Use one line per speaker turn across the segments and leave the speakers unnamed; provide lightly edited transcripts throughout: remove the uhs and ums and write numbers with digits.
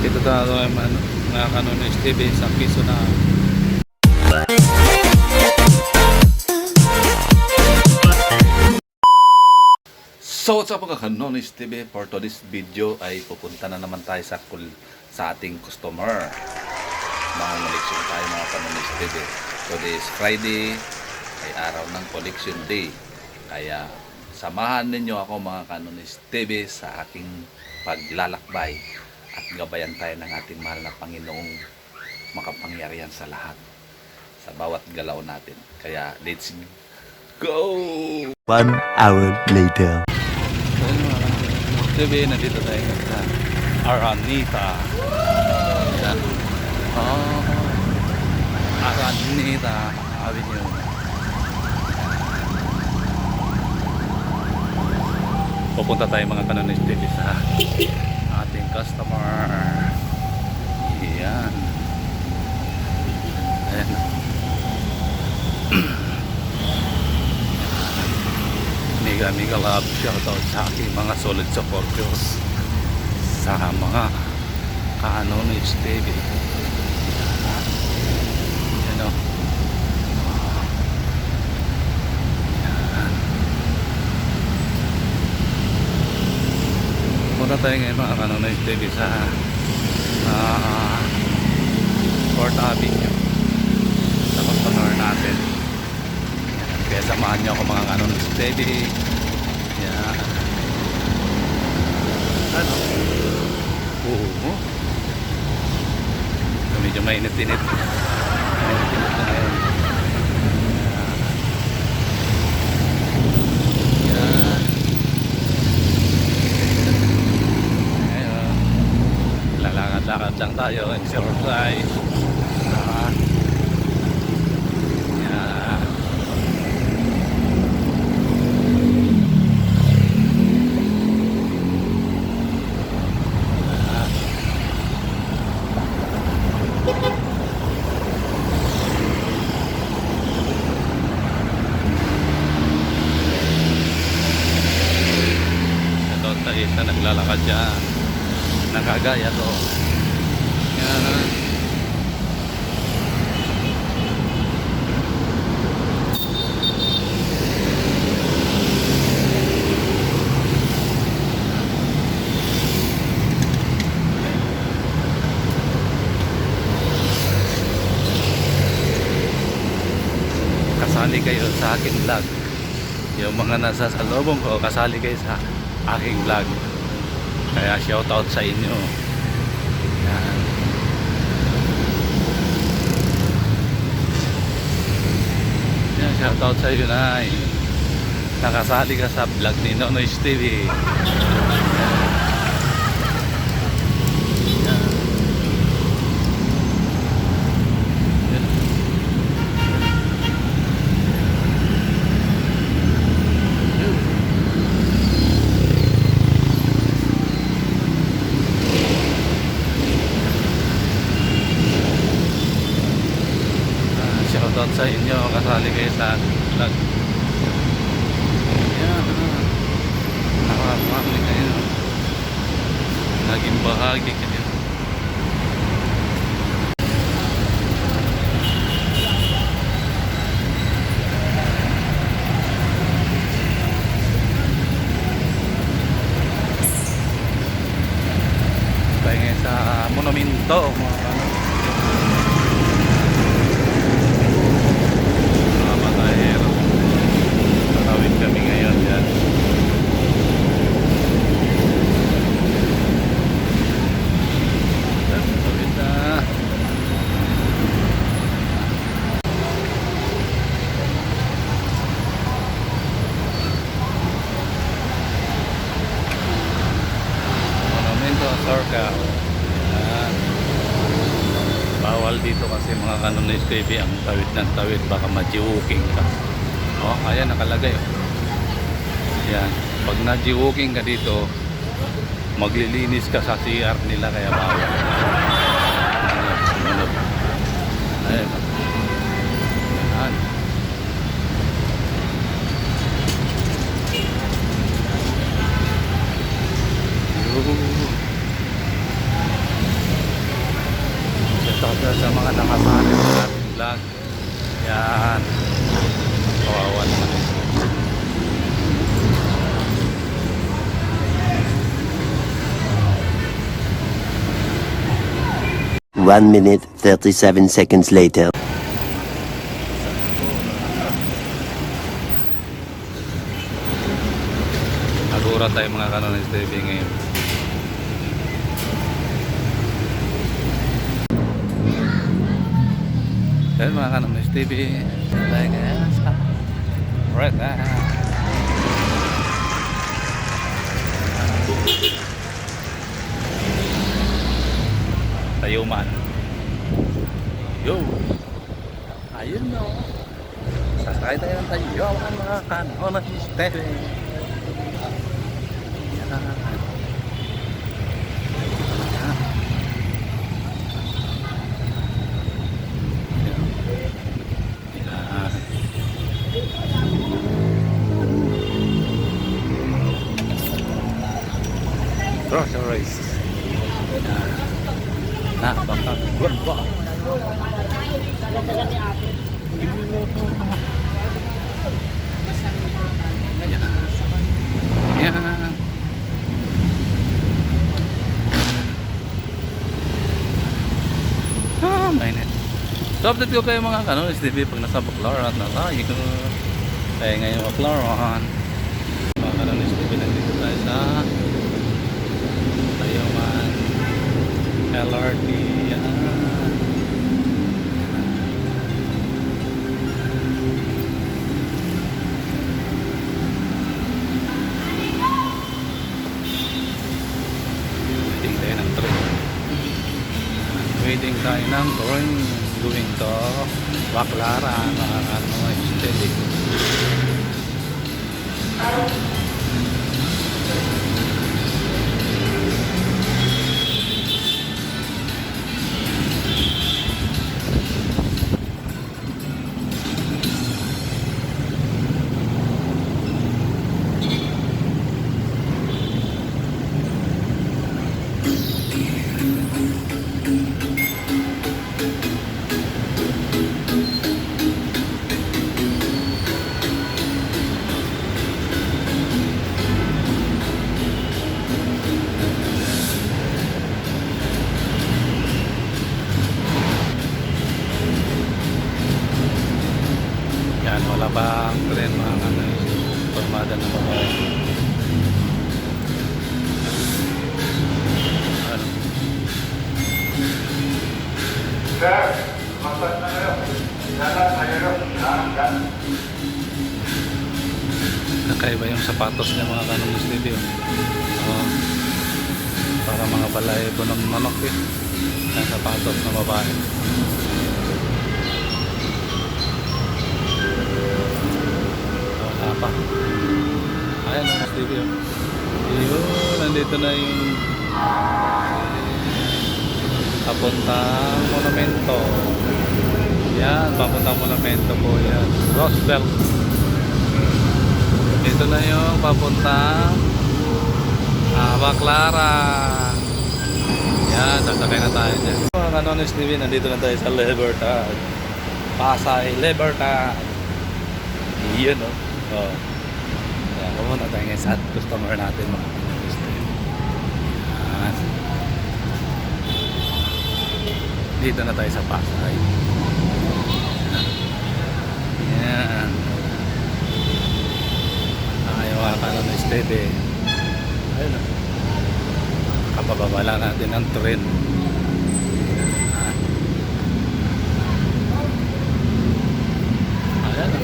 Dito tayo mga Kanonis TV sa piso na. So what's up mga Kanonis TV, for today's video ay pupunta na naman tayo sa ating customer. Mga collection tayo mga Kanonis TV. Today is Friday, ay araw ng collection day. Kaya samahan ninyo ako mga Kanonis TV sa aking paglalakbay at gabayan tayo ng ating mahal na Panginoong makapangyarihan sa lahat, sa bawat galaw natin. Kaya let's go!
1 hour later.
So yun mga Kanonis TV, nandito tayo sa Araneta. Yan. Araneta Avenue. Pupunta tayo mga Kanonis TV sa ating customer. Yan. Ayan. Mega love shoutout sa aking mga solid supporters sa mga Kanonis TV. Yan o. Punta tayo ngayon mga Kanonis TV sa Port Avenue sa customer natin. Kaya samahan niyo ako mga Kanonis TV. Yan. Ano? Oo. Medyo mainit-init. Mainit-init na ngayon. Yan. Ngayon. Lalakad-lakad lang tayo. Exercise. Yan. Na naglalakad dyan, nakagaya to. Yan. Kasali kayo sa aking vlog. Yung mga nasa salubong ko, kasali kayo sa aking vlog. Kaya shoutout sa inyo. Yan. Yan, shoutout sa iyo na nakasali ka sa vlog ni Nonoys TV. Shoutout sa inyo, kasali kayo sa vlog. Yan. Nakakamali kayo. Naging bahagi kayo. Tayo ngayon sa monumento. Kami ngayon yan. Tawid na. Monumento Circle. Yan. Bawal dito kasi mga Kanonis TV ang tawid ng tawid, baka ma-walking ka. Oh, ayan nakalagay. Yan. Pag na-walking ka dito, maglilinis ka sa CR nila, kaya bawal. Ayan. Ayan. Shout out sa mga nakasali sa ating vlog. Yan. Kawawa naman ito.
1 minute, 37 seconds later.
Agura tayo mga Kanonis TV ngayon. Yan mga Kanonis TV. Tayo ngayon sa right now. Tayuman. Yo! Ayun no. Sasakay tayo ng Tayuman mga Kanonis TV. Groceries. Napakagod ba? Yan. Mainit. So update ko kayo mga Kanonis TV pag nasa Baclaran na tayo. Kaya ngayon Baclaran. Mga Kanonis TV nandito tayo sa Tayuman LRT. Yan. Waiting tayo ng train. Waiting tayo ng train going to Baclaran mga Kanonis TV. Yan, wala pa ang tren mga Kanonis. Formada na babae. Ano?
Sir, masak na kayo. Dapat tayo.
Nakaiba yung sapatos niya mga Kanonis TV. Oh. Para mga balahibo ng manok eh. Yung sapatos na babae. Wala pa. Ayan ang TV. Yun, nandito na yung papuntang monumento. Yan, papuntang monumento po yan. Roosevelt. Dito na yung papuntang Baclaran. Yan, sasakay na tayo dyan. Mga Kanonis TV, nandito na tayo sa Libertad. Pasay, Libertad. Yun o. Oh. Yan, pumunta tayo ngayon sa customer natin mga Kanonis TV. Yan. Dito na tayo sa Pasay. Yan. Ayaw mga Kanonis TV. Ayun o. Kapababa lang natin ang tren. Ayan o.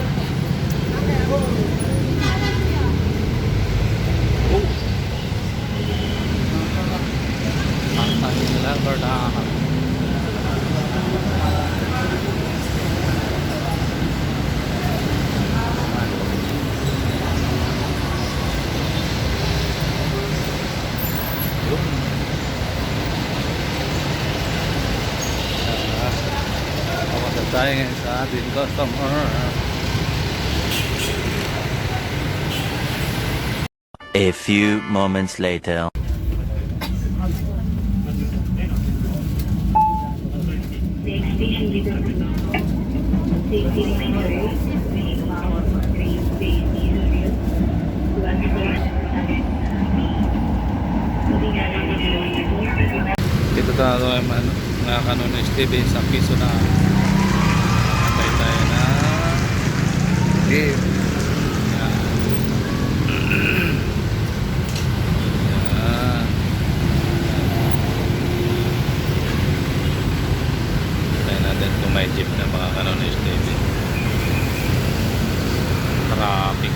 Pasay Libertad. Papunta tayo ngayon sa ating customer.
A few moments later.
Dito tayo mga Kanonis TV sa piso na patay tayo na game. Yan. Yan. Tayo natin kung may jeep na mga Kanonis TV. Traffic.